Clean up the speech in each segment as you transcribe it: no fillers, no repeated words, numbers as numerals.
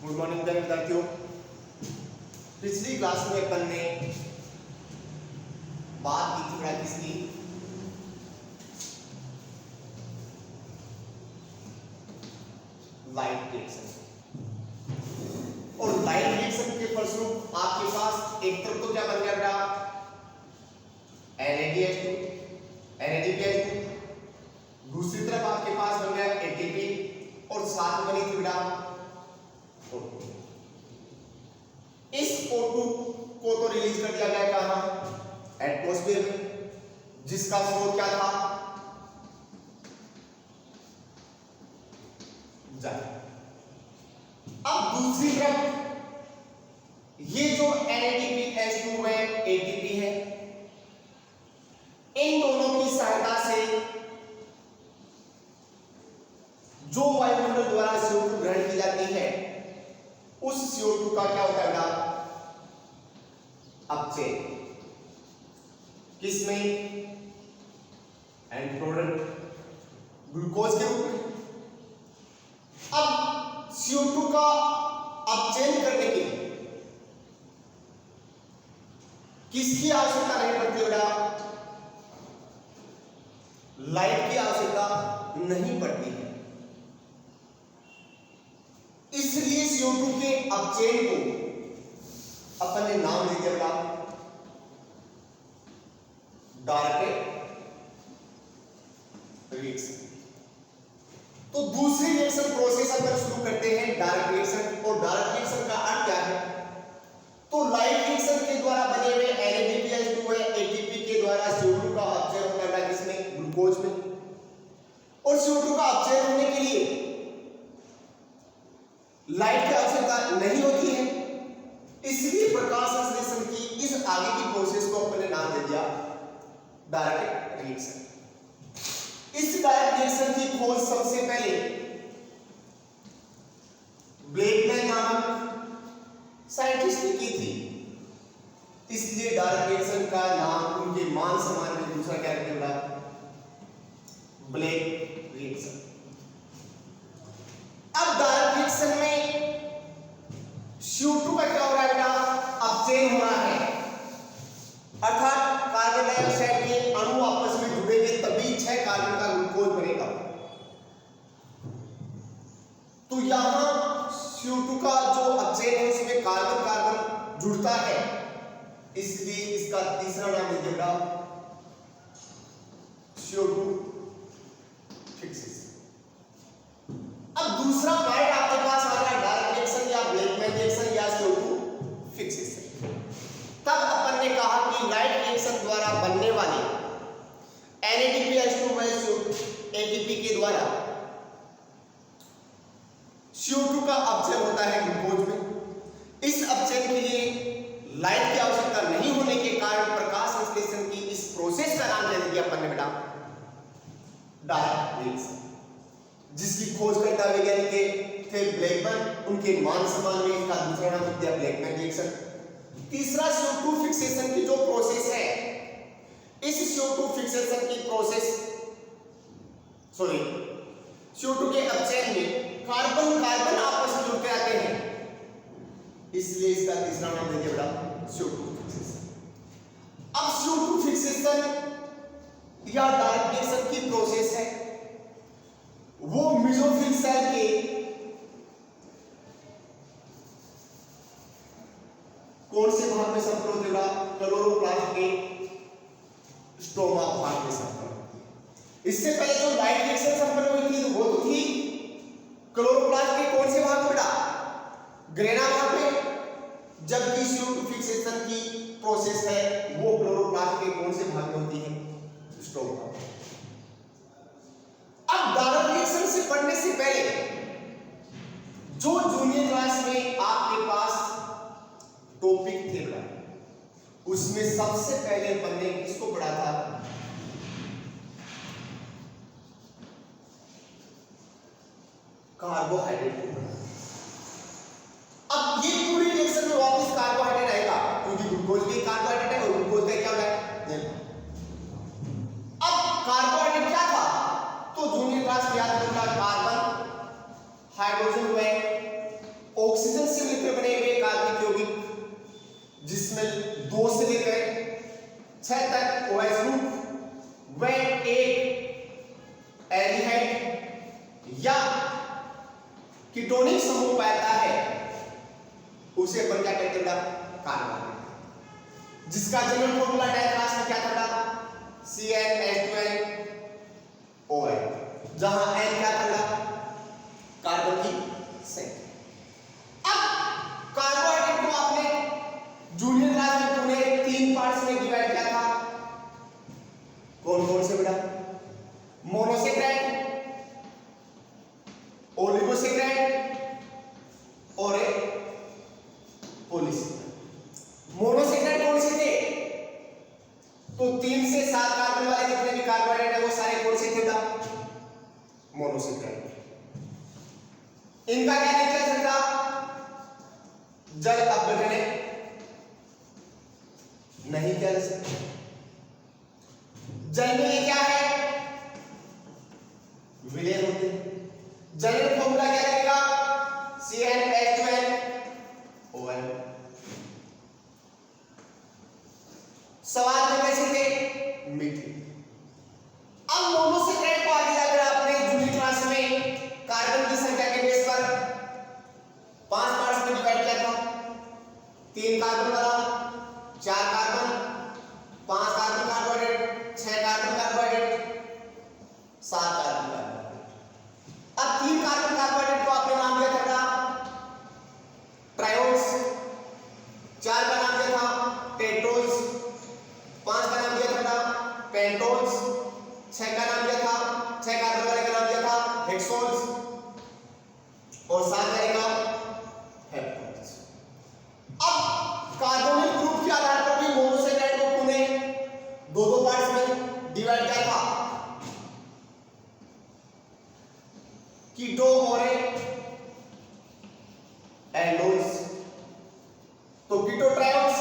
Good morning विद्यार्थियों। पिछली class में अपन ने बात की थी बड़ा किसकी, लाइट रिएक्शन। और लाइट रिएक्शन के फलस्वरूप आपके पास एक तरफ तो क्या बन गया बेटा, NADH2 NADPH2, दूसरी तरफ आपके पास बन गया ATP और साथ में बनी थी बेटा O2। इस O2 को तो रिलीज कर दिया गया कहां, एटमॉस्फेयर में, जिसका स्रोत क्या था, जल। अब दूसरी तरफ ये जो NADPH2 है, ATP है, इन दोनों की सहायता से जो वायुमंडल द्वारा CO2 ग्रहण की जाती है, उस CO2 का क्या होता है, अपचयन। किसमें, एंड प्रोडक्ट ग्लूकोज के रूप में। अब CO2 का अपचयन करने के लिए किसकी आवश्यकता नहीं पड़ती बेटा, लाइट की आवश्यकता नहीं पड़ती है। इसलिए CO2 के अपचयन को अपन ने नाम दे दिया डायरेक्ट रिएक्शन। तो दूसरी रिएक्शन प्रोसेस अगर शुरू करते हैं डायरेक्ट रिएक्शन, और डायरेक्ट रिएक्शन का अर्थ क्या है, तो लाइट रिएक्शन के द्वारा बने हुए NADPH2 है, ATP के द्वारा CO2 का अपचयन होता है किसमें, ग्लूकोज में। और CO2 का अपचयन होने के लिए लाइट की आवश्यकता नहीं होती है, इसलिए प्रकाश संश्लेषण की इस आगे की प्रोसेस को अपन ने नाम दे दिया डायरेक्ट रिएक्शन। इस डायरेक्ट रिएक्शन की खोज सबसे पहले ब्लैकमैन नामक साइंटिस्ट ने की थी, इसलिए डायरेक्ट रिएक्शन का नाम उनके मान सम्मान में दूसरा क्या रखा, ब्लैक रिएक्शन। अब डायरेक्ट रिएक्शन में CO2 का क्या हो रहा है बेटा, अपचयन हो रहा है, अर्थात कार्बन डाइऑक्साइड के अणु आपस में जुड़ेंगे तभी 6 कार्बन का ग्लूकोज बनेगा। तो यहां CO2 का जो अपचयन है उसमें कार्बन कार्बन जुड़ता है, इसलिए इसका तीसरा नाम दे दिया CO2 फिक्सेशन। अब दूसरा पॉइंट आपके पास आ गया डायरेक्ट रिएक्शन या ब्लैकमैन रिएक्शन या CO2 फिक्सेशन। तब अपन ने कहा कि लाइट रिएक्शन द्वारा बनने वाले NADPH2 में ATP के द्वारा CO2 का अपचयन होता है ग्लूकोज में। इस अपचयन के लिए लाइट की आवश्यकता नहीं होने के कारण प्रकाश संश्लेषण की इस प्रोसेस का नाम दे दिया अपन ने बेटा डायरेक्ट रिएक्शन, जिसकी खोज करता वैज्ञानिक थे ब्लैकमैन। उनके मान सम्मान में इसका दूसरा नाम दिया ब्लैकमैन रिएक्शन। तीसरा CO2 फिक्सेशन की जो प्रोसेस है, इस CO2 फिक्सेशन की प्रोसेस CO2 के अपचयन में कार्बन कार्बन आपस में जुड़ते आते हैं, इसलिए इसका तीसरा नाम दे दिया बेटा CO2 फिक्सेशन। अब CO2 फिक्सेशन या डायरेक्ट रिएक्शन की प्रोसेस है, वो मेसोफिल सेल के कौन से भाग में संपर्क होते हैं, क्लोरोप्लास्ट के स्ट्रोमा भाग में संपर्क होती है। इससे पहले जो लाइट रिएक्शन संपर्क हुई थी वो तो थी क्लोरोप्लास्ट के कौन से भाग में बेटा, ग्रेना भाग में, जबकि CO2 फिक्सेशन की प्रोसेस है वो क्लोरोप्लास्ट के कौन से भाग में होती है, स्ट्रोमा। अब डायरेक्ट रिएक्शन से पढ़ने से पहले जो जूनियर क्लास में आपके पास टॉपिक थे बेटा, उसमें सबसे पहले अपन ने किसको पढ़ा था, कार्बोहाइड्रेट को पढ़ा। अब ये पूरी रिएक्शन में वापस कार्बोहाइड्रेट आएगा, क्योंकि ग्लूकोज भी कार्बोहाइड्रेट है और ग्लूकोज का क्या होता है। अब कार्बोहाइड्रेट क्या था, तो जूनियर क्लास में याद रखना, कार्बन हाइड्रोजन व ऑक्सीजन जिसमें 2 से लेकर 6 तक OH ग्रुप व एक एल्डिहाइड या कीटोनिक समूह पाता है उसे अपन क्या कहते हैं? कार्बोहाइड्रेट। जिसका जनरल फॉर्मूला डायग्राम में क्या था? CnH2n OH, जहां n क्या था? कार्बन की संख्या। अब कार्बोहाइड्रेट को आपने जूनियर क्लास में पूरे 3 पार्ट्स में डिवाइड किया था। कौन कौन से बेटा? मोनोसेकेराइड, ओलिगोसेकेराइड और पॉलीसेकेराइड। मोनोसेकेराइड कौन से थे? तो 3 से 7 कार्बन वाले जितने भी कार्बोहाइड्रेट है वो सारे कौन से थे? मोनोसेकेराइड। इनका क्या नेचर था? जल अपघटन नहीं कर सकते। जल में ये क्या है? विलय होते हैं। जनरल फॉर्मूला क्या रहेगा? CnH2n OH। सवाल में कैसे थे? मीठे। अब मोनोसेकेराइड को आगे जाकर आपने जूनियर क्लास में कार्बन की संख्या के बेस पर 5 पार्ट्स में डिवाइड किया था। 3 कार्बन वाला, 4 carbon, 5 carbon carbohydrate, 6 carbon carbohydrate, 7 carbon carbohydrate. अब 3 कार्बन कार्बोहाइड्रेट को आपने नाम दिया था ट्रायोल्स, 4 का नाम दिया था टेट्रोल्स, 5 का नाम दिया था पेंटोल्स, 6 का नाम दिया था, 6 कार्बन वाले का नाम दिया था हेक्सोल्स और 7 रहेगा हेप्टोल्स। अब कार्बोनिल ग्रुप के आधार पर भी मोनोसेकेराइड को पुनः 2 पार्ट्स में डिवाइड किया था, कीटो और एल्डोल्स। तो कीटो ट्रायोल्स,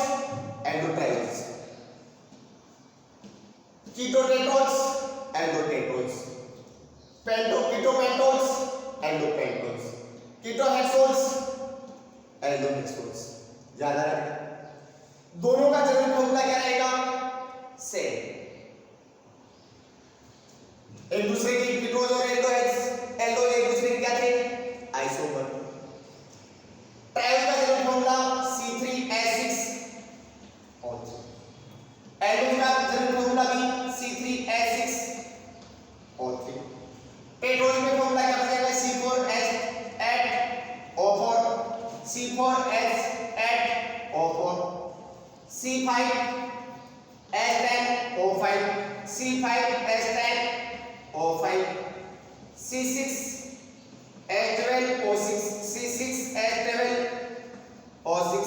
एल्डो ट्रायोल्स, कीटो टेट्रोल्स, एल्डो टेट्रोल्स, कीटो पेंटोल्स, एल्डो पेंटोल्स, कीटो हेक्सोल्स, एल्डो हेक्सोल्स। ज्यादा रहेगा। दोनों का जनरल फॉर्मूला क्या रहेगा? सेम। एक दूसरे की कीटोज और एल्डो एक दूसरे के क्या थे? आइसोमर। ट्रायोल का general formula C3H6 O3। Aldo का जनरल फॉर्मूला भी C3H6 O3। टेट्रोज में फॉर्मूला क्या बचेगा? C4H8 O4, C4H8 O4, C5H10 O5, C5H10 O5, C6H12 O6, C6H12 O6,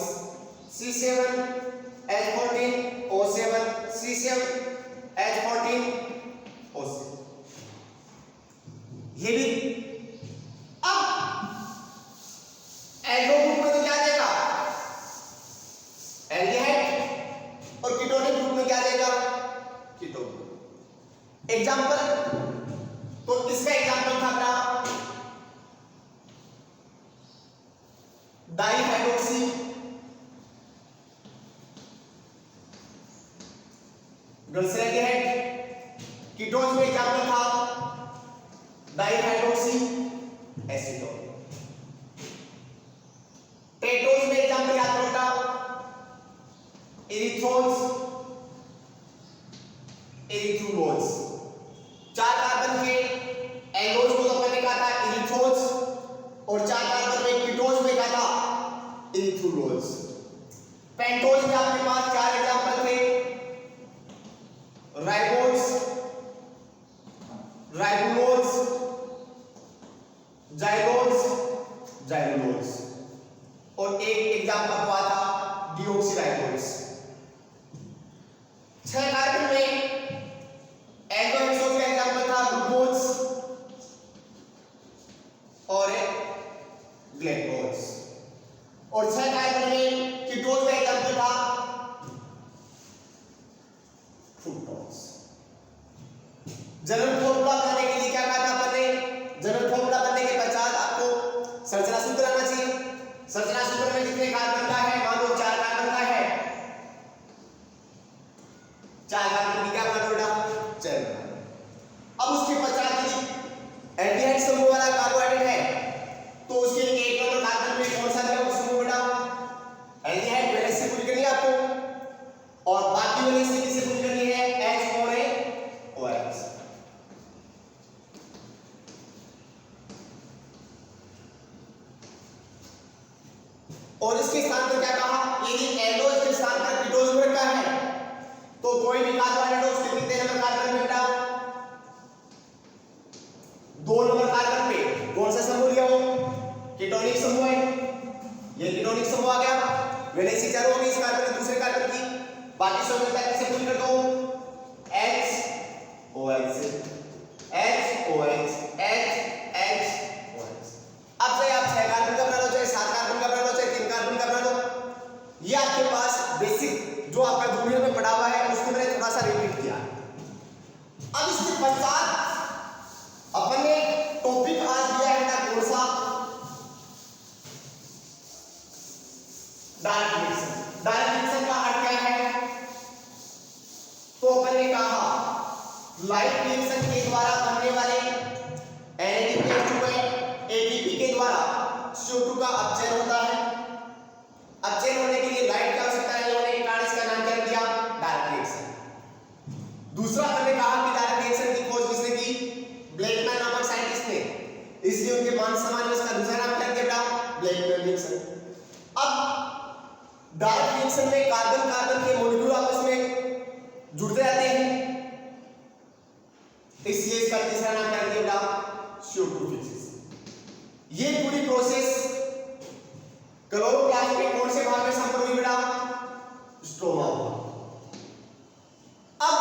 C7H14 O7, C7H14 O7। ये भी अब एल्डो ग्रुप में तो क्या देगा? एल्डिहाइड। और कीटोनिक ग्रुप में क्या देगा? Keto group. एग्जांपल, तो इसका एग्जांपल था अपना डाइहाइड्रोक्सी ग्लिसरॉल्डिहाइड। कीटोन्स में एग्जांपल था डाइहाइड्रोक्सी एसीटोन। टेट्रोज में एग्जांपल याद रखना एरिथ्रोल्स, एरिथ्रोलोज। 4 कार्बन के एल्डोज को तो मैंने कहा था एरिथ्रोल्स और 4 कार्बन में कीटोज में कहा था एरिथ्रोलोज। पेंटोज में आपके पास 4 एग्जांपल थे राइबोज, राइबोलोज, जाइलोज, जाइलोलोज और एक एग्जांपल हुआ था डीऑक्सीराइबोज। 6 कार्बन में एल्डोहेक्सोज का एग्जांपल था ग्लूकोज और ग्लाइकोज। और 6 कार्बन में कीटोज का एग्जांपल था फ्रुक्टोज। जनरल फॉर्मूला बनाने के लिए क्या कहा था आपने? जनरल फॉर्मूला बनने के पश्चात आपको संरचना सूत्र आना चाहिए। संरचना सूत्र में जितने कार्बन का है, मान लो 4 कार्बन का है, 4 कार्बन की क्या बना बेटा, चेन बना। अब उसके पश्चात यदि एल्डिहाइड समूह वाला कार्बोहाइड्रेट है तो उसके 1 नंबर कार्बन में कौन सा दिया समूह बेटा, एल्डिहाइड। वैलेंस से पूरी करनी है आपको, और बाकी वैलेंस से किससे पूरी करनी है, H और OH। और इसके स्थान पर क्या कहा, यदि एल्डोज के स्थान पर कीटोज में रखा है तो कोई भी कार्बोहाइड्रेट उसके कितने नंबर कार्बन पे बेटा, 2 नंबर कार्बन पे कौन सा समूह लिया हो, कीटोनिक समूह है। ये कीटोनिक समूह आ गया, वैलेंसी चारों हो गई इस कार्बन की दूसरे कार्बन की, बाकी सब मिलता है किससे पूरी कर दो, HOH से, HOH HHOH। अब चाहे आप 6 कार्बन का बना लो, चाहे 7 कार्बन का बना लो, चाहे 3 कार्बन का बना लो, ये आपके पास बेसिक जो आपका जूनियर में पढ़ा हुआ है उसको मैंने थोड़ा सा रिपीट किया। अब इसके पश्चात अपन ने टॉपिक आज लिया है ना कौन सा, डायरेक्ट रिएक्शन। डायरेक्ट रिएक्शन का अर्थ क्या है, तो अपन ने कहा लाइट रिएक्शन के द्वारा बनने वाले NADPH2 में ATP के द्वारा CO2 का अपचयन होता है। अपचयन होने के लिए लाइट की आवश्यकता है, इन्होंने एक कारण इसका नाम क्या दिया, डायरेक्ट रिएक्शन। दूसरा हमने कहा कि डायरेक्ट रिएक्शन की खोज किसने की, ब्लैकमैन नामक साइंटिस्ट ने, इसलिए उनके मान सम्मान में इसका दूसरा नाम क्या दिया, ब्लैकमैन रिएक्शन। अब डायरेक्ट रिएक्शन में कार्बन कार्बन के मॉलिक्यूल आपस में जुड़ते रहते हैं, इसलिए इसका तीसरा नाम क्या दिया, CO2 फिक्सेशन। ये पूरी प्रोसेस क्लोरोप्लास्ट के कौन से भाग में संपन्न हुई बेटा, स्ट्रोमा हुआ। अब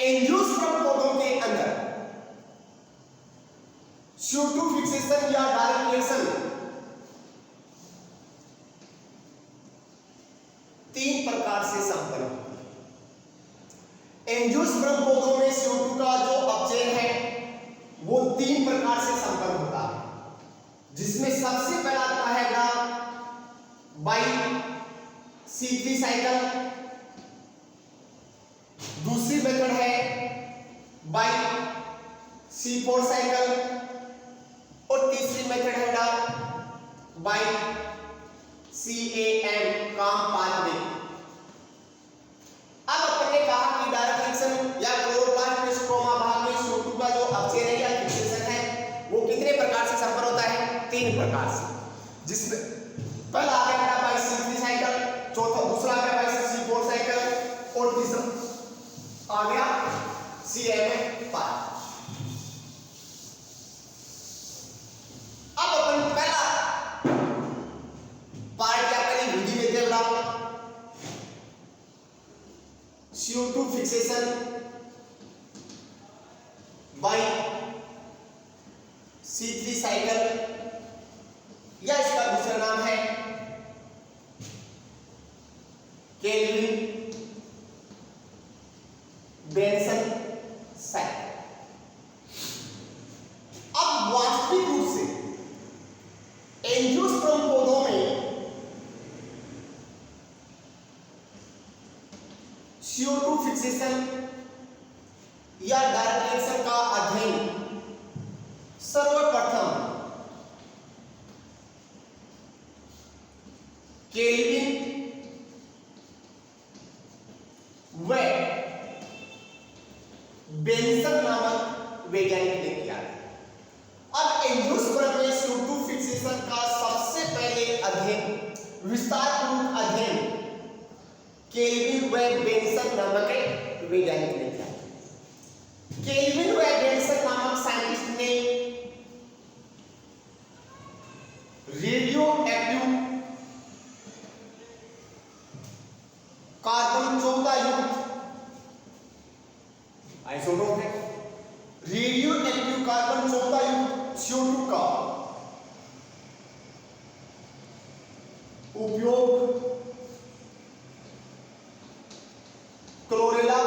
एंजियोस्पर्म पौधों के अंदर CO2 फिक्सेशन या डायरेक्ट रिएक्शन 3 प्रकार से संपन्न होती है। एंजियोस्पर्म पौधों में CO2 का जो अपचयन है वो 3 प्रकार से संपन्न होता है, जिसमें सबसे पहला आता है ना बाई C3 साइकिल, दूसरी मेथड है बाई C4 साइकिल, और तीसरी मेथड है ना बाई CAM काम पाथवे। अब अपन ने कहा कि डायरेक्ट रिएक्शन या क्लोरोप्लास्ट में स्ट्रोमा भाग में CO2 का जो अपचयन है या फिक्सेशन है वो कितने प्रकार से संपन्न होता है, 3 प्रकार से, जिसमें पहला आ गया बाई C3 साइकिल, चौथा दूसरा आ गया बाई C4 साइकिल, और तीसरा आ गया CAM पाथ। अब अपन पहला पार्ट क्या करें, विधि लेते हैं बड़ा, CO2 fixation by C3 cycle, या इसका दूसरा नाम है केल्विन बेंसन साइकिल। अब वास्तविक रूप से एंजियोस्पर्म पौधों में CO2 फिक्सेशन या डायरेक्ट रिएक्शन का अध्ययन सर्वप्रथम केल्विन व बेंसन नामक वैज्ञानिक ने किया। अब एंजियोस्पर्म में CO2 फिक्सेशन का सबसे पहले अध्ययन, विस्तारपूर्वक अध्ययन केल्विन व बेंसन नामक वैज्ञानिक ने किया। केल्विन व बेंसन नामक साइंटिस्ट ने रेडियो एक्टिव कार्बन 14 युक्त आइसोटोप है, रेडियो एक्टिव कार्बन 14 युक्त CO2 का उपयोग क्लोरेला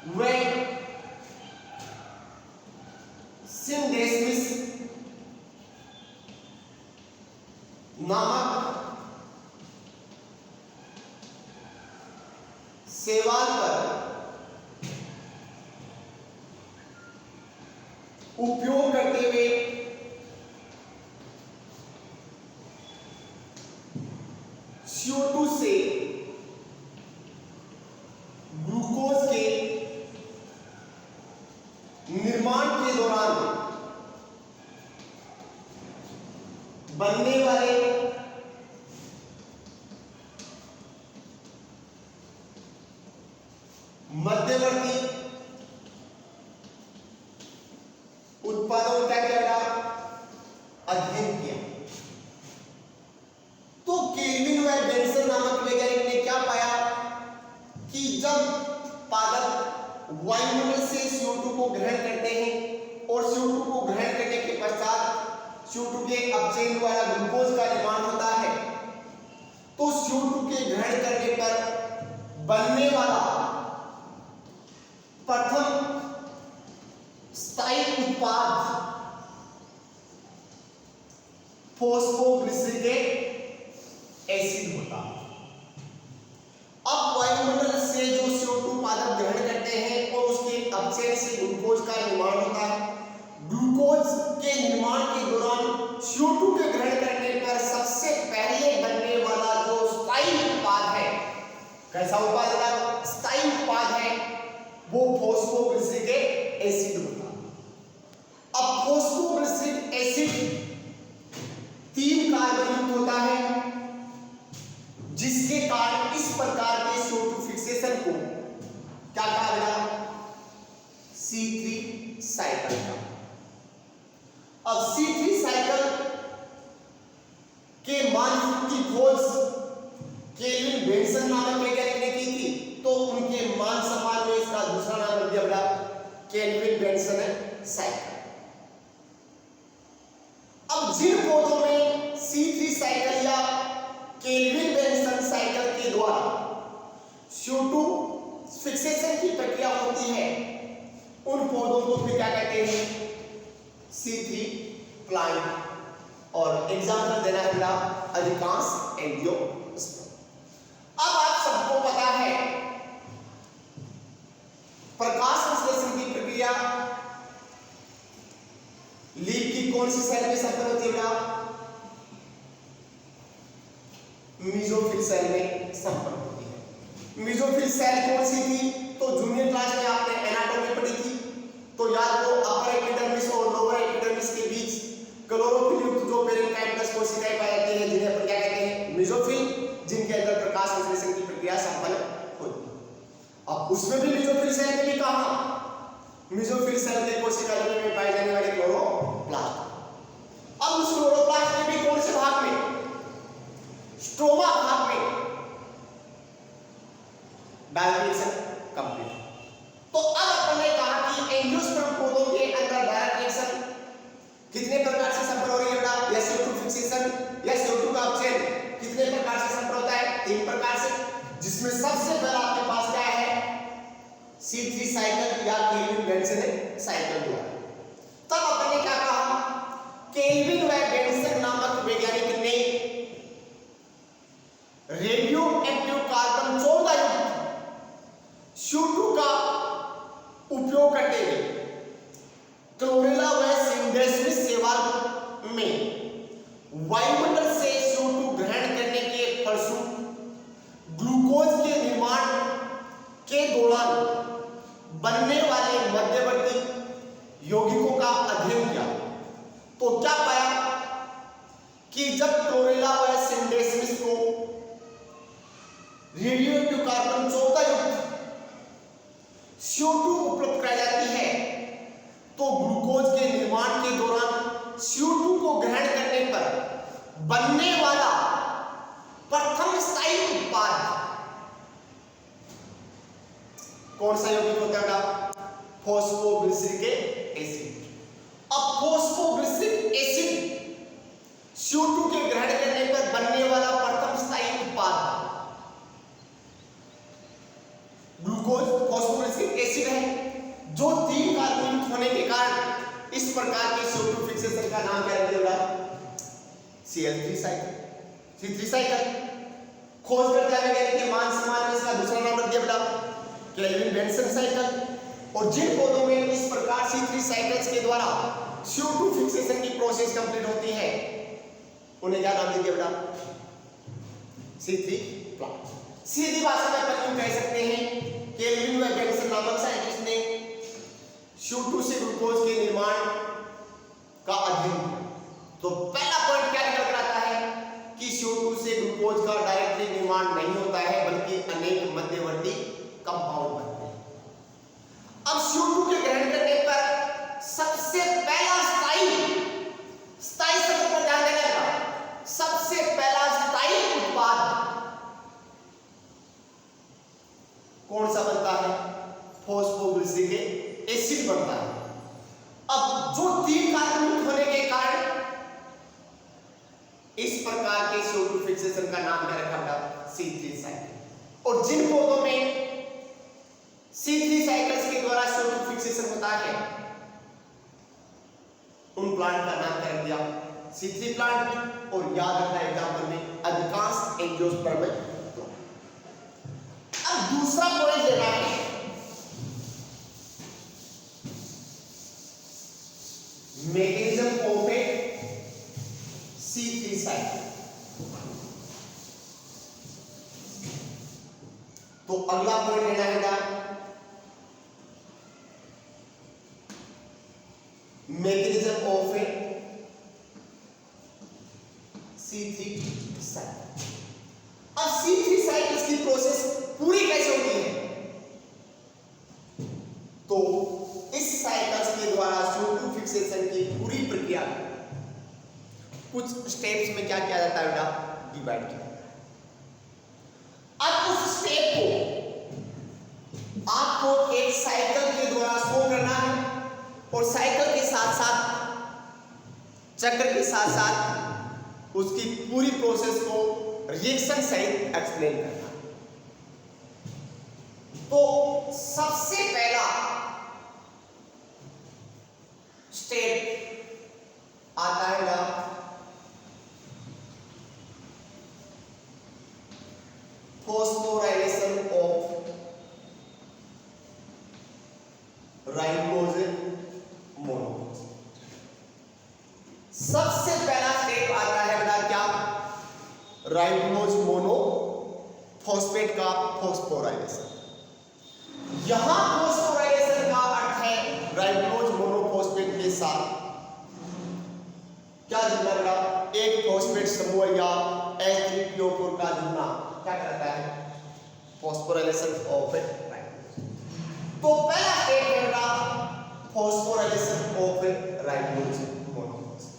व सिंडेस्मिस नामक उपयोग करते हुए CO2 से ग्लूकोज के निर्माण के दौरान बनने वाले मध्यवर्ती उत्पादों का क्या अध्ययन किया। तो केल्विन व बेंसन नामक वैज्ञानिक ने क्या पाया कि जब पादप वायुमंडल से CO2 को ग्रहण करते हैं और CO2 को ग्रहण करने के पश्चात CO2 के अपचयन द्वारा ग्लूकोज का निर्माण होता है, तो CO2 के ग्रहण करने पर बनने वाला प्रथम स्थायी उत्पाद फॉस्फोग्लिसरिक एसिड होता है। अब वायुमंडल से जो CO2 पादप ग्रहण करते हैं और उसके अपचयन से ग्लूकोज का निर्माण होता है। ग्लूकोज के निर्माण के दौरान CO2 के ग्रहण करने पर सबसे पहले बनने वाला जो स्थायी उत्पाद है, कैसा उत्पाद है? स्थायी उत्पाद है, वो फॉस्फोग्लिसरिक एसिड होता है। अब फॉस्फोग्लिसरिक एसिड 3 कार्बन युक्त होता है, जिसके कारण इस प्रकार के CO2 फिक्सेशन को क्या कहा गया? C3 साइकिल का। अब C3 साइकिल के मान की खोज केल्विन बेंसन नामक वैज्ञानिक ने की थी, तो उनके मान सम्मान में इसका दूसरा नाम रख दिया गया केल्विन बेंसन साइकिल। अब जिन पौधों में C3 साइकिल या केल्विन बेंसन साइकिल के द्वारा CO2 फिक्सेशन की प्रक्रिया होती है, उन पौधों को फिर क्या कहते हैं? C3 plant. और एग्जाम्पल देना है अधिकांश एंजियोस्पर्म। अब आप सबको पता है प्रकाश संश्लेषण की प्रक्रिया लीफ की कौन सी सेल में संपन्न होती है? मीजोफिल सेल में संपन्न होती है। मीजोफिल सेल कौन सी थी? तो जूनियर क्लास में आपने एनाटॉमी पढ़ी थी, तो याद हो अपर एपिडर्मिस और लोअर एपिडर्मिस के बीच क्लोरोफिल युक्त जो पेरेन्काइमस कोशिकाएं पाई जाती हैं, जिन्हें अपन क्या कहते हैं? मीजोफिल, जिनके अंदर प्रकाश संश्लेषण की प्रक्रिया संपन्न होती है। अब उसमें भी मीजोफिल सेल में भी कहा, मीजोफिल सेल के कोशिका में पाए जाने वाले क्लोरोप्लास्ट। अब उस क्लोरोप्लास्ट में भी कौन से भाग में? स्ट्रोमा भाग में डायरेक्ट कंप्लीट। तो अब अपन ने कहा कि एंजियोस्पर्म पौधों के अंदर डायरेक्ट रिएक्शन कितने प्रकार से संपन्न हो रही है बेटा? या CO2 फिक्सेशन या CO2 का अपचयन कितने प्रकार से संपन्न होता है? 3 प्रकार से, जिसमें सबसे पहला आपके पास क्या है? C3 साइकिल या केल्विन बेंसन साइकिल हुआ। तब अपन ने क्या कहा? केल्विन व बेंसन नामक वैज्ञानिक ने रेडियो एक्टिव कार्बन 14 युक्त CO2 का उपयोग करते हुए क्लोरेला व सिंडेस्मिस शैवाल में वायुमंडल से CO2 ग्रहण करने के फलस्वरूप ग्लूकोज के निर्माण के दौरान बनने वाले मध्यवर्ती यौगिकों का अध्ययन किया। तो क्या पाया कि जब क्लोरेला व सिंडेस्मिस को रेडियोएक्टिव कार्बन 14 युक्त CO2 उपलब्ध कराई जाती है, तो ग्लूकोज के निर्माण के दौरान CO2 को ग्रहण करने पर बनने वाला प्रथम स्थायी उत्पाद कौन सा यौगिक होता है? Phosphoglyceric acid. अब फॉस्फोग्लिसरिक एसिड CO2 के ग्रहण करने पर बनने वाला प्रथम स्थायी उत्पाद ग्लूकोज फॉस्फोग्लिसरिक एसिड है, जो 3 कार्बन होने के कारण इस प्रकार के CO2 फिक्सेशन का नाम क्या दिया? Cl3 cycle. C3 साइकिल खोज करता है वैज्ञानिक के मान सम्मान में इसका दूसरा नाम रख दिया बेटा केल्विन बेंसन साइकिल। और जिन पौधों में इस प्रकार C3 साइकिल्स के द्वारा CO2 फिक्सेशन की प्रोसेस कंप्लीट होती है, उन्हें क्या नाम दीजिए बेटा? C3 plant. सीधी भाषा में अपन यूं कह सकते हैं केल्विन व बेंसन नामक साइंटिस्ट ने CO2 से ग्लूकोज के निर्माण का अध्ययन किया। तो पहला पॉइंट क्या निकल कर आता है कि CO2 से ग्लूकोज का डायरेक्टली निर्माण नहीं होता है, बल्कि अनेक मध्यवर्ती कंपाउंड बनते हैं। अब CO2 के ग्रहण करने पर सबसे पहला स्थायी शब्द पर ध्यान देना है। सबसे पहला स्थायी उत्पाद कौन सा बनता है? फॉस्फोग्लिसरिक एसिड बनता है। अब जो 3 कार्बन युक्त होने के कारण इस प्रकार के CO2 फिक्सेशन का नाम क्या रखा गया? C3 cycle. और जिन पौधों में C3 साइकिल्स के द्वारा CO2 फिक्सेशन होता है, उन प्लांट का नाम क्या रख दिया? C3 plant. और याद रखना एग्जाम्पल में अधिकांश एंजियोस्पर्म में। अब दूसरा पॉइंट लेना है, mechanism of A C3 cycle. तो अगला पॉइंट लेना है क्या? Mechanism of A C3 cycle. अब C3 साइकिल्स की प्रोसेस पूरी कैसे होती है? तो इस साइकिल्स के द्वारा CO2 फिक्सेशन की पूरी प्रक्रिया कुछ स्टेप्स में क्या किया जाता है बेटा? डिवाइड किया जाता है। अब उस स्टेप को आपको एक साइकिल के द्वारा शो करना है, और साइकिल के साथ साथ चक्र के साथ साथ उसकी पूरी प्रोसेस को रिएक्शन सहित एक्सप्लेन करना। तो सबसे पहला स्टेप आता है ना फॉस्फोराइलेशन ऑफ राइबोज मोनोमर्स। सबसे पहला स्टेप आता है बेटा क्या? राइबोज मोनोफॉस्फेट का फॉस्फोराइलेशन। यहां फॉस्फोराइलेशन का अर्थ है राइबोज मोनोफॉस्फेट के साथ क्या जुड़ना बेटा? एक फॉस्फेट समूह या H3PO4 का जुड़ना क्या करता है? Phosphorylation of ribose. तो पहला स्टेप है बेटा फॉस्फोराइलेशन ऑफ राइबोज मोनोफॉस्फेट।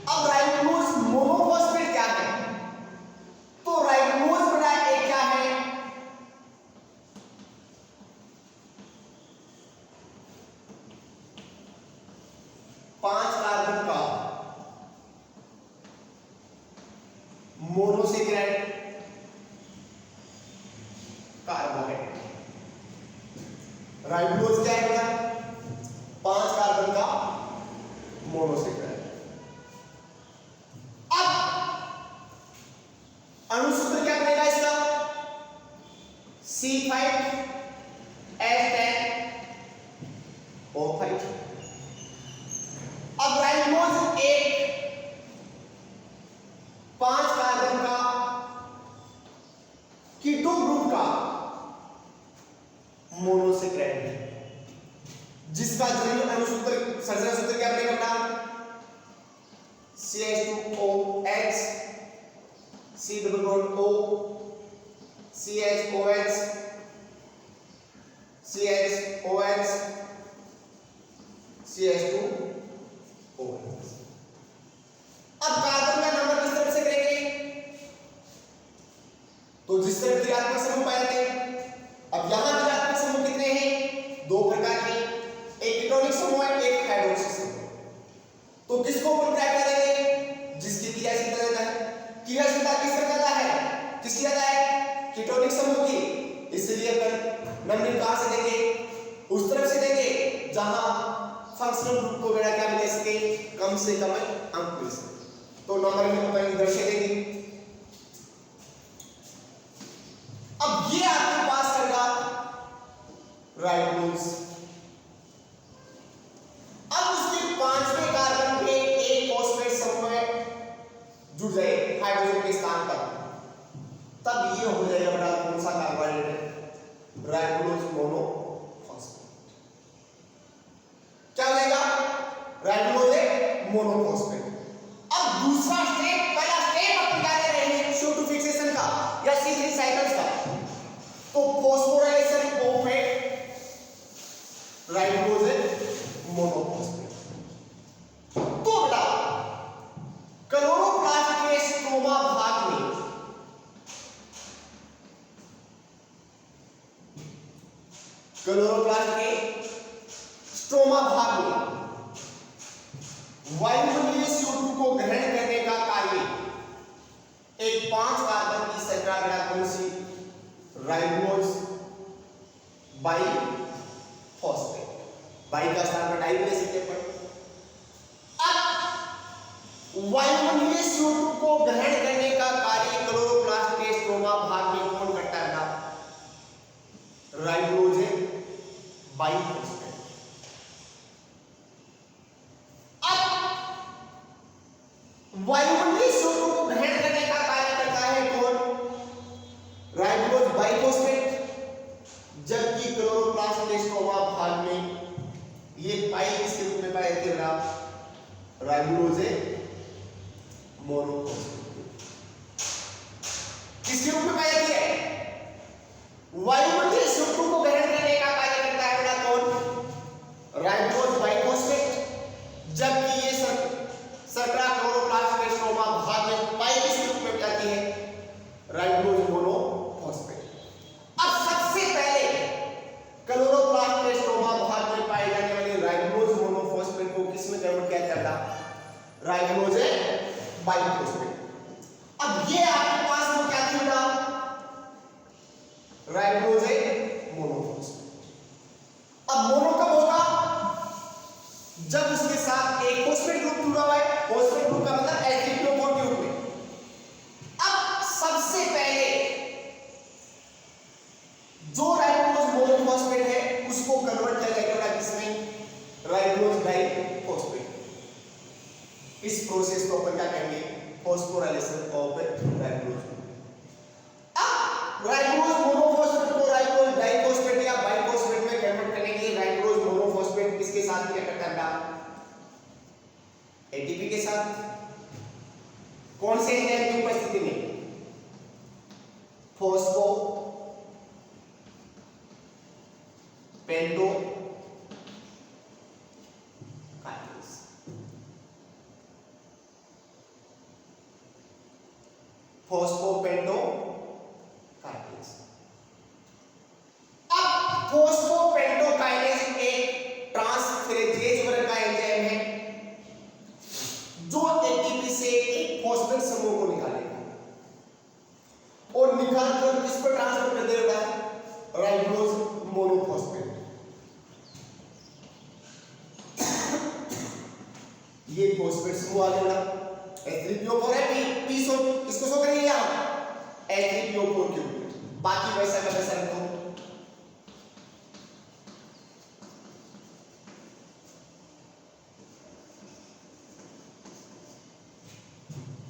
अब राइबोज मोनोफॉस्फेट क्या है? तो राइबोज बेटा एक क्या है? पांच कार्बन का मोनोसेकेराइड कार्बोहाइड्रेट। राइबोज क्या है बेटा? 5 कार्बन का मोनोसेकेराइड। अब अणुसूत्र क्या बनेगा इसका? C5H10O5। अब राइबोज एक 5 कार्बन का कीटो ग्रुप का मोनोसेकेराइड है, जिसका जरूरी अणुसूत्र संरचना सूत्र क्या बनेगा बेटा? CH2OH C=O CHOH CHOH CH2OH। अब कार्बन का नंबर किस तरह से करेंगे? तो जिस तरह क्रियात्मक समूह पाए जाते हैं। अब यहां क्रियात्मक समूह कितने हैं? 2 प्रकार के, एक कीटोनिक समूह है, एक हाइड्रोक्सिल समूह। तो किसको अपन क्या करेंगे? जिसकी क्रियाशीलता ज्यादा है। क्रियाशीलता किस तरह ज्यादा है? किसकी ज्यादा है? कीटोनिक समूह की। इसलिए अपन नंबर कहां से देंगे? उस तरफ से देंगे जहां फंक्शनल ग्रुप को बेटा क्या मिल सके? कम से कम अंक मिल सके। तो नंबर में अपन इधर से देंगे। अब ये आपके पास रहेगा राइबोज। अब उसके मोनोफॉस्फेट। अब दूसरा स्टेप, पहला स्टेप अपन क्या ले रहे हैं CO2 फिक्सेशन का या C3 साइकिल्स का, तो फॉस्फोराइलेशन ऑफ ए राइबोजेन मोनोफॉस्फेट। तो बेटा क्लोरोप्लास्ट के स्ट्रोमा भाग में क्लोरोप्लास्ट के स्ट्रोमा भाग में वायुमंडलीय CO2 को ग्रहण करने का कार्य एक 5 कार्बन की संरचना कौन सी राइबोज बाइफॉस्फेट, बाई का स्थान पर डाई ले सकते हैं। अब वायुमंडलीय CO2 को ग्रहण करने का कार्य क्लोरोप्लास्ट के स्ट्रोमा भाग में कौन करता है? Ribose biphosphate. अब वायुमंडलीय CO2 को ग्रहण करने का कार्य करता है कौन? राइबोज बाइफॉस्फेट, जबकि क्लोरोप्लास्ट के स्ट्रोमा भाग में ये पाई किसके रूप में पाई जाती है? Ribose monophosphate. किसके रूप में पाई जाती है? वायुमंडलीय CO2 को ग्रहण करने का कार्य करता है बेटा कौन? राइबोज बाइफॉस्फेट, जबकि ये सकरा क्लोरोप्लास्ट के स्ट्रोमा भाग में पाई किसके रूप में जाती है? Ribose monophosphate. अब सबसे पहले क्लोरोप्लास्ट के स्ट्रोमा भाग में पाई जाने वाली राइबोज मोनोफॉस्फेट को किसमें कन्वर्ट किया जाता? Ribose biphosphate. अब ये आपके पास में क्या थी बेटा? Ribose monophosphate. अब मोनो कब होगा? जब उसके साथ एक फॉस्फेट ग्रुप जुड़ा हुआ है। फॉस्फेट ग्रुप का मतलब H3PO4 के रूप में। अब सबसे पहले जो राइबोज मोनोफॉस्फेट है उसको कन्वर्ट किया जाएगा किसमें? Ribose diphosphate. इस प्रोसेस को अपन क्या कहेंगे? Phosphorylation of ribose. अब राइबोज मोनोफॉस्फेट को राइबोज डाइफॉस्फेट या बाइफॉस्फेट में कन्वर्ट करने के लिए राइबोज मोनोफॉस्फेट किसके साथ क्या करता है? एटीपी के साथ। कौन से एंजाइम की उपस्थिति में? Phosphopentokinase. Phosphopentokinase. अब फॉस्फोपेंटो काइनेज एक ट्रांसफेरेजेज वर्ग का एंजाइम है जो एटीपी से एक फॉस्फेट समूह को निकालेगा और निकालकर किस पर ट्रांसफर कर देगा? Ribose monophosphate. ये फॉस्फेट समूह आ गया। H3PO4 है, P सो किसको शो करेंगे यहां? H3PO4 के रूप में। बाकी वैसा का वैसा रखो।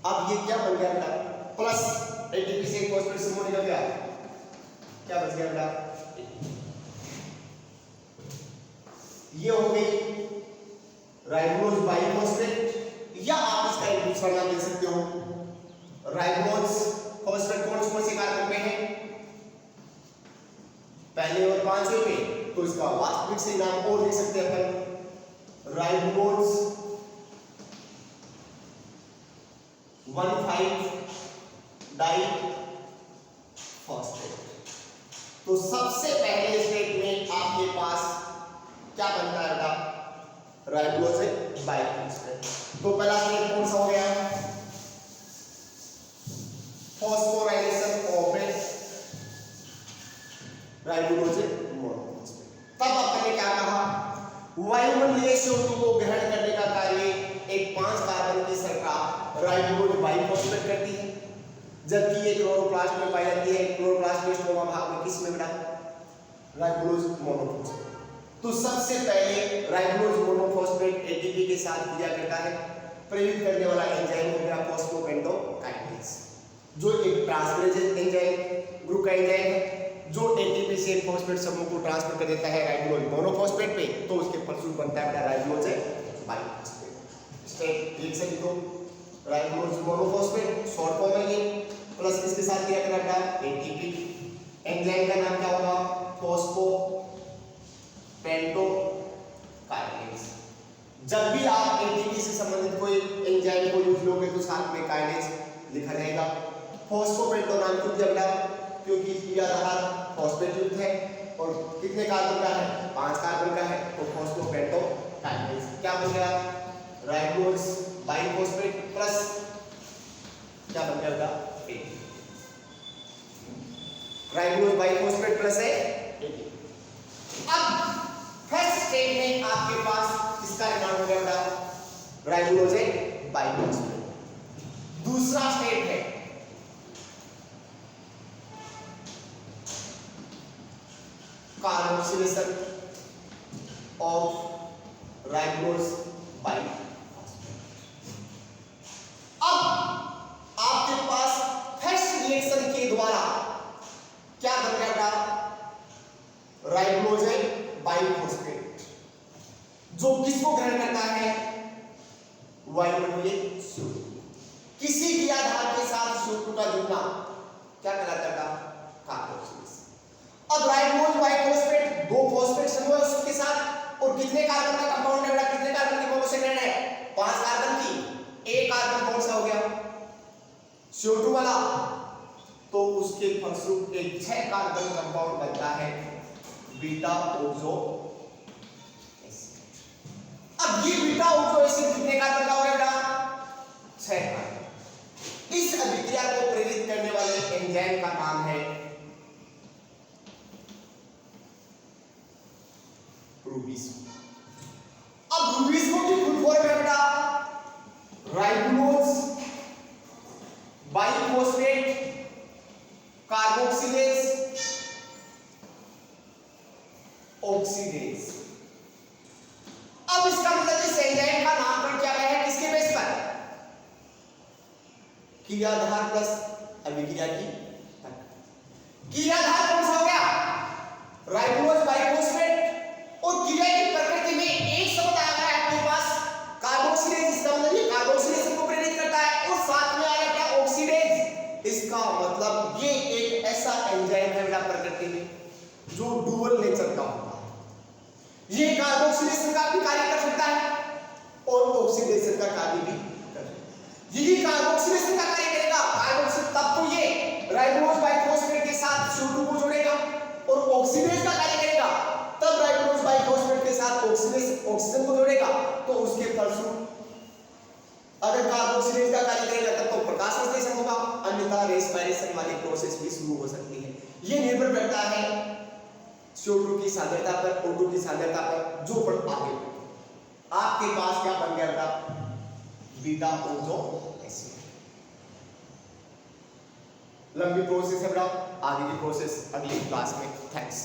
अब ये क्या बन गया बेटा? प्लस एटीपी से फॉस्फेट समूह निकल गया। क्या बच गया बेटा? ये हो गई राइबोज बाइफॉस्फेट, या आप इसका एक दूसरा नाम दे सकते हो राइबोज फॉस्फेट। कौन से कार्बन में है? पहले और 5वें पे। तो इसका वास्तविक से नाम और दे सकते हैं अपन राइबोज 1,5-डाइफॉस्फेट। तो सबसे पहले स्टेप में आपके पास क्या बनता है बेटा? Ribose biphosphate. तो पहला स्टेप कौन सा हो गया? Phosphorylation of ribose monophosphate. तब आपने क्या कहा? वायुमंडलीय CO2 को ग्रहण करने का कार्य एक 5 कार्बन की श्रृंखला राइबोज बाइफॉस्फेट करती है, जबकि ये क्लोरोप्लास्ट में पाई जाती है। क्लोरोप्लास्ट के स्ट्रोमा भाग में किस में बेटा? Ribose monophosphate. तो सबसे पहले राइबोज मोनोफॉस्फेट एटीपी के साथ क्रिया करता है। प्रेरित करने वाला एंजाइम हो गया फॉस्फोपेंटो काइनेज, जो एक ट्रांसफरेज एंजाइम ग्रुप का एंजाइम है जो एटीपी से फॉस्फेट समूह को ट्रांसफर कर देता है राइबोज मोनोफॉस्फेट पे। तो उसके फलस्वरूप बनता है राइबोज बाइफॉस्फेट। स्टेट रिएक्शन लिखो, राइबोज मोनोफॉस्फेट शॉर्ट फॉर्म है ये, प्लस इसके साथ क्या करना है एटीपी। एंजाइम का नाम क्या होगा फॉस्फो पेंटो काइनेज। जब भी आप एटीपी से संबंधित कोई एंजाइम को यूज लोगे तो साथ में काइनेज लिखा जाएगा। फॉस्फोपेंटो नाम क्यों दिया बेटा, क्योंकि क्रिया आधार फॉस्फेट युक्त है और कितने कार्बन का है 5 कार्बन का है, तो फॉस्फोपेंटो काइनेज क्या बन गया राइबोज बाइफॉस्फेट प्लस क्या बन गया बेटा राइबोज बाइफॉस्फेट प्लस है। अब फर्स्ट स्टेप में आपके पास इसका निर्माण हो गया बेटा राइबोज बाइफॉस्फेट। दूसरा स्टेप है कार्बोक्सिलेशन ऑफ राइबोज बाइफॉस्फेट। अब आपके पास फर्स्ट रिएक्शन के द्वारा क्या बन गया राइबोज बाइफॉस्फेट, जो किसको ग्रहण करता है वायुमंडलीय CO2। किसी भी आधार के साथ CO2 का जुड़ना क्या कहलाता है कार्बोक्सिलेशन। अब राइबोज बाइफॉस्फेट दो फॉस्फेट समूह है उसके साथ और कितने कार्बन का कंपाउंड है, कितने कार्बन की मोनोसेकेंड है 5 कार्बन की। एक कार्बन कौन सा हो गया CO2 वाला, तो उसके फलस्वरूप एक 6 कार्बन कंपाउंड बनता है बीटा ओक्सो एसिड। अब ये बीटा ओक्सो एसिड कितने कार्बन का हो गया बेटा 6 कार्बन। इस अभिक्रिया को प्रेरित करने वाले एंजाइम का नाम है रूबिसो। अब रूबिसो की फुल फॉर्म है बेटा राइबोज बाइफॉस्फेट कार्बोक्सिलेज ऑक्सीडेज। अब इसका मतलब इस एंजाइम का नामकरण क्या गया है किसके बेस पर क्रियाधार प्लस अभिक्रिया की क्रियाधार कौन सा हो गया राइबोज बाइफॉस्फेट और क्रिया की प्रकृति में एक शब्द आ गया है आपके पास कार्बोक्सिलेज। इसका मतलब ये कार्बोक्सिलेशन को प्रेरित करता है और साथ में आया क्या ऑक्सीडेज। इसका मतलब ये एक ऐसा एंजाइम है बेटा प्रकृति में जो डुअल नेचर का होता है। ये कार्बोक्सिलेशन का भी कार्य कर सकता है और ऑक्सीडेशन का कार्य भी कर सकता है। यदि कार्बोक्सिलेशन का कार्य करेगा कार्बोक्सिल तब तो ये राइबोज बाइफॉस्फेट के साथ CO2 को जोड़ेगा और ऑक्सीडेज का कार्य करेगा तब राइबोज बाइफॉस्फेट के साथ ऑक्सीजन को जोड़ेगा, तो उसके फलस्वरूप अगर कार्बोक्सिलेज का कार्य करेगा तब तो प्रकाश संश्लेषण होगा, अन्यथा रेस्पिरेशन वाली प्रोसेस भी शुरू हो सकती है। यह निर्भर करता है CO2 की सांद्रता पर O2 की सांद्रता पर जो पर आगे आपके पास क्या बन गया था बीटा ओक्सो एसिड। लंबी प्रोसेस है बेटा, आगे की प्रोसेस अगली क्लास में। थैंक्स।